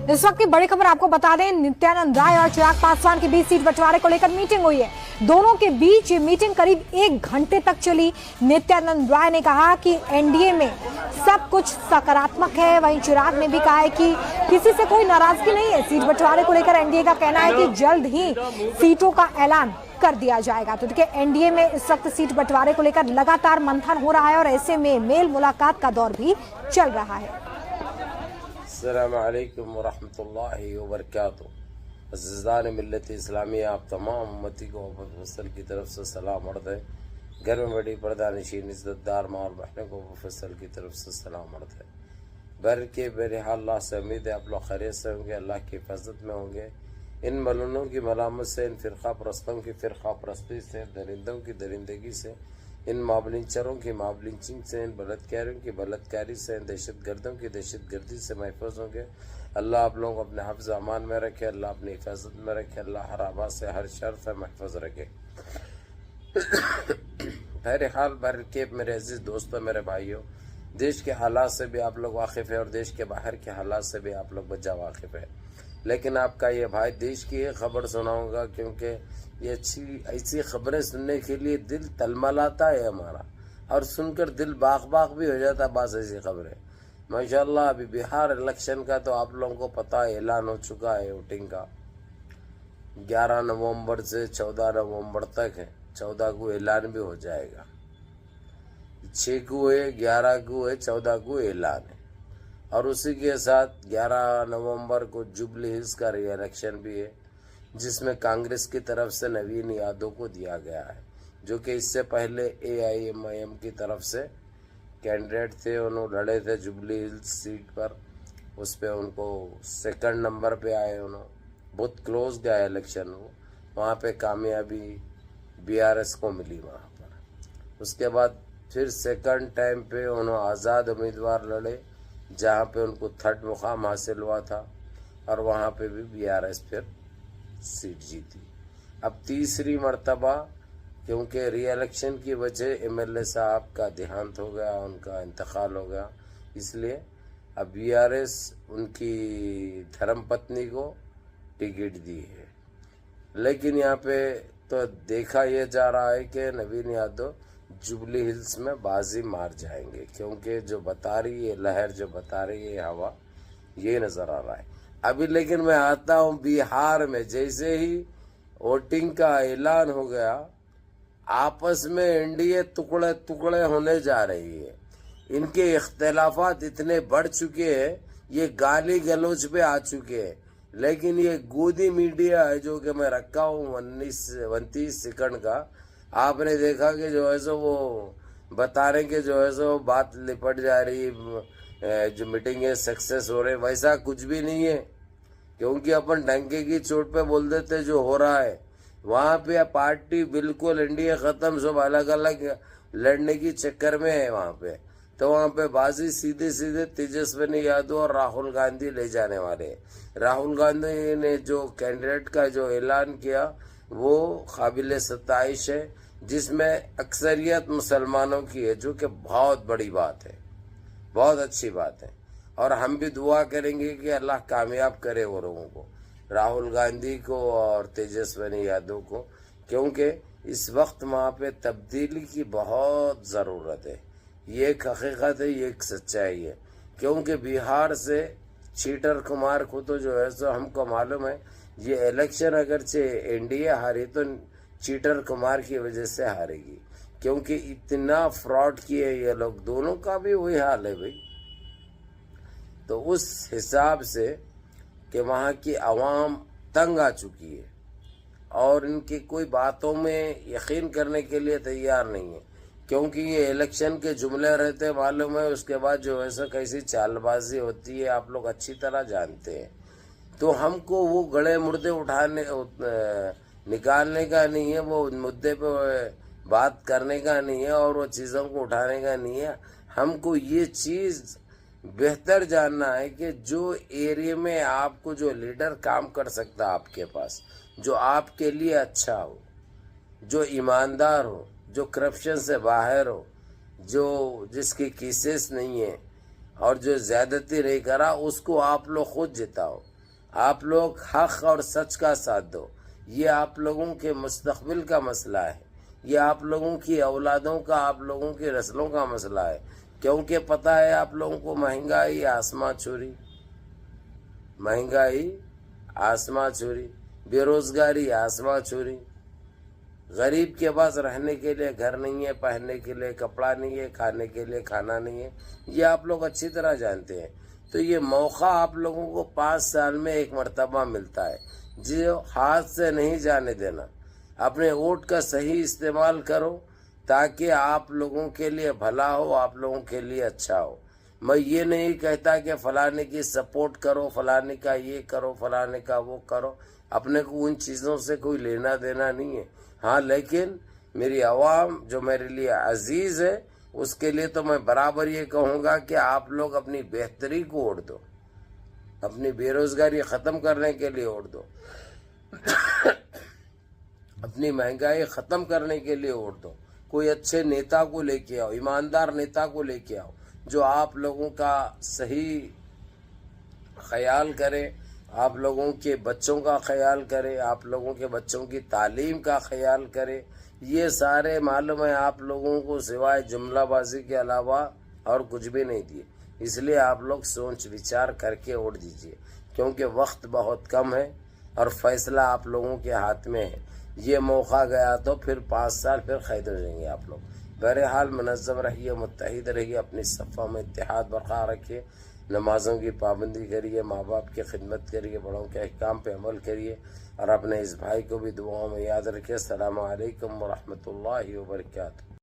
इस वक्त की बड़ी खबर आपको बता दें, नित्यानंद राय और चिराग पासवान के बीच सीट बंटवारे को लेकर मीटिंग हुई है। दोनों के बीच ये मीटिंग करीब 1 घंटे तक चली। नित्यानंद राय ने कहा कि एनडीए में सब कुछ सकारात्मक है, वहीं चिराग ने भी कहा है कि किसी से कोई नाराजगी नहीं है। सीट बंटवारे को लेकर एनडीए का कहना है कि जल्द ही सीटों का ऐलान कर दिया जाएगा। तो देखिए, एनडीए में इस वक्त सीट बंटवारे को लेकर लगातार मंथन हो रहा है और ऐसे में मेल मुलाकात का दौर भी चल रहा है। अस्सलामु अलैकुम वरहमतुल्लाहि वबरकातुहू। अज़ीज़ान मिल्लत इस्लामी, आप तमाम उम्मती को मुफस्सल की तरफ से सलाम अर्ज़ है। घर में बड़ी पर्दानशीन इज़्ज़तदार माँ और बहनों को मुफस्सल की तरफ से सलाम अर्ज़ है। बर के बहरहाल अल्लाह से उम्मीद है आप लोग खैरियत से होंगे, अल्लाह की हिफाजत में होंगे। इन मलूनों की मलामत से, इन फ़िरक़ा परस्तों की फ़िरक़ा परस्ती से, दरिंदों की दरिंदगी से, इन माबलिंचरों की माबलिंचिंग से, इन बलात्कारियों की बलात्कारी से, इन दहशतगर्दों की दहशतगर्दी से महफूज होंगे। अल्लाह आप लोगों को अपने हिफ्ज़ अमान में रखे, अल्लाह अपनी हिफाजत में रखे, अल्लाह हर आवाज़ से, हर शर से महफूज रखे। बहरहाल के मेरे अजीज़ दोस्तों, मेरे भाइयों, देश के हालात से भी आप लोग वाकिफ़ है और देश के बाहर के हालात से भी आप लोग बच्चा वाकिफ़ है। लेकिन आपका ये भाई देश की एक खबर सुनाऊंगा, क्योंकि ये ऐसी खबरें सुनने के लिए दिल तलमलाता है हमारा, और सुनकर दिल बाग बाग भी हो जाता है। बस ऐसी खबरें माशाअल्लाह। अभी बिहार इलेक्शन का तो आप लोगों को पता है, ऐलान हो चुका है वोटिंग का। 11 नवंबर से 14 नवंबर तक है। 14 को ऐलान भी हो जाएगा। 6 को है, 11 को है, 14 को ऐलान है। और उसी के साथ 11 नवंबर को जुबली हिल्स का री इलेक्शन भी है, जिसमें कांग्रेस की तरफ से नवीन यादव को दिया गया है, जो कि इससे पहले AIMIM की तरफ से कैंडिडेट थे। उन्होंने लड़े थे जुबली हिल्स सीट पर, उस पर उनको 2nd नंबर पे आए। उन्होंने बहुत क्लोज गया इलेक्शन, वहाँ पे कामयाबी BRS को मिली वहाँ पर। उसके बाद फिर 2nd टाइम पे उन्होंने आज़ाद उम्मीदवार लड़े, जहाँ पे उनको 3rd मुकाम हासिल हुआ था, और वहाँ पे भी BRS फिर सीट जीती। अब तीसरी मर्तबा, क्योंकि री इलेक्शन की वजह MLA साहब का देहांत हो गया, उनका इंतकाल हो गया, इसलिए अब BRS उनकी धर्मपत्नी को टिकट दी है। लेकिन यहाँ पे तो देखा यह जा रहा है कि नवीन यादव जुबली हिल्स में बाजी मार जाएंगे, क्योंकि जो बता रही है लहर, जो बता रही है हवा, ये नज़र आ रहा है अभी। लेकिन मैं आता हूँ बिहार में, जैसे ही वोटिंग का ऐलान हो गया, आपस में एनडीए टुकड़े टुकड़े होने जा रही है। इनके इख्तलाफात इतने बढ़ चुके हैं, ये गाली गलौज पे आ चुके हैं। लेकिन ये गोदी मीडिया है जो कि मैं रखा हूँ 29 सेकंड का, आपने देखा कि जो है सो वो बता रहे कि जो है सो बात लिपट जा रही, जो मीटिंग है सक्सेस हो रहे। वैसा कुछ भी नहीं है, क्योंकि अपन डंके की चोट पे बोल देते जो हो रहा है। वहाँ पे पार्टी बिल्कुल एनडीए खत्म, सब अलग अलग लड़ने की चक्कर में है वहाँ पे। तो वहाँ पे बाजी सीधे सीधे तेजस्वी यादव और राहुल गांधी ले जाने वाले। राहुल गांधी ने जो कैंडिडेट का जो ऐलान किया वो काबिल सताइश है, जिसमें अक्सरियत मुसलमानों की है, जो कि बहुत बड़ी बात है, बहुत अच्छी बात है। और हम भी दुआ करेंगे कि अल्लाह कामयाब करे वो लोगों को, राहुल गांधी को और तेजस्वी यादव को, क्योंकि इस वक्त वहाँ पे तब्दीली की बहुत ज़रूरत है। ये एक हकीकत है, ये एक सच्चाई है। क्योंकि बिहार से चीटर कुमार को तो जो है सो हमको मालूम है, ये इलेक्शन अगरचे एनडीए हारी तो चीटर कुमार की वजह से हारेगी, क्योंकि इतना फ्रॉड किए ये लोग। दोनों का भी वही हाल है भाई। तो उस हिसाब से कि वहाँ की आवाम तंग आ चुकी है और इनकी कोई बातों में यकीन करने के लिए तैयार नहीं है, क्योंकि ये इलेक्शन के जुमले रहते मालूम है, उसके बाद जो है सो कैसी चालबाजी होती है आप लोग अच्छी तरह जानते हैं। तो हमको वो गड़े मुर्दे निकालने का नहीं है, वो मुद्दे पे बात करने का नहीं है, और वो चीज़ों को उठाने का नहीं है। हमको ये चीज़ बेहतर जानना है कि जो एरिया में आपको जो लीडर काम कर सकता है आपके पास, जो आपके लिए अच्छा हो, जो ईमानदार हो, जो करप्शन से बाहर हो, जो जिसके केसेस नहीं है और जो ज्यादती नहीं करा, उसको आप लोग खुद जिताओ। آپ لوگ حق اور سچ کا ساتھ دو. یہ آپ لوگوں کے مستقبل کا مسئلہ ہے. یہ آپ لوگوں کی اولادوں کا، آپ لوگوں کی نسلوں کا مسئلہ ہے. کیونکہ پتہ ہے آپ لوگوں کو مہنگائی آسماں چھوری، مہنگائی آسماں چھوری، بے روزگاری آسماں چھوری. غریب کے پاس رہنے کے لیے گھر نہیں ہے، پہننے کے لیے کپڑا نہیں ہے، کھانے کے لیے کھانا نہیں ہے. یہ آپ لوگ اچھی طرح جانتے ہیں. تو یہ موقع آپ لوگوں کو 5 سال میں ایک مرتبہ ملتا ہے، جو ہاتھ سے نہیں جانے دینا. اپنے ووٹ کا صحیح استعمال کرو تاکہ آپ لوگوں کے لیے بھلا ہو، آپ لوگوں کے لیے اچھا ہو. میں یہ نہیں کہتا کہ فلانے کی سپورٹ کرو، فلانے کا یہ کرو، فلانے کا وہ کرو. اپنے کو ان چیزوں سے کوئی لینا دینا نہیں ہے. ہاں لیکن میری عوام جو میرے لیے عزیز ہے، اس کے لیے تو میں برابر یہ کہوں گا کہ آپ لوگ اپنی بہتری کو ووٹ دو، اپنی بے روزگاری ختم کرنے کے لیے ووٹ دو، اپنی مہنگائی ختم کرنے کے لیے ووٹ دو. کوئی اچھے نیتا کو لے کے آؤ، ایماندار نیتا کو لے کے آؤ جو آپ لوگوں کا صحیح خیال کرے، آپ لوگوں کے بچوں کا خیال کرے، آپ لوگوں کے بچوں کی تعلیم کا خیال کرے. یہ سارے معلوم ہے آپ لوگوں کو سوائے جملہ بازی کے علاوہ اور کچھ بھی نہیں دیے. اس لیے آپ لوگ سوچ وچار کر کے ووٹ دیجیے، کیونکہ وقت بہت کم ہے اور فیصلہ آپ لوگوں کے ہاتھ میں ہے. یہ موقع گیا تو پھر 5 سال پھر قید ہو جائیں گے آپ لوگ. بہرحال منظم رہیے، متحد رہیے، اپنی صفوں میں اتحاد برقرار رکھیے، نمازوں کی پابندی کریے، ماں باپ کی خدمت کریے، بڑوں کے احکام پہ عمل کریے، اور اپنے اس بھائی کو بھی دعاؤں میں یاد رکھیے. السلام علیکم ورحمۃ اللہ وبرکاتہ.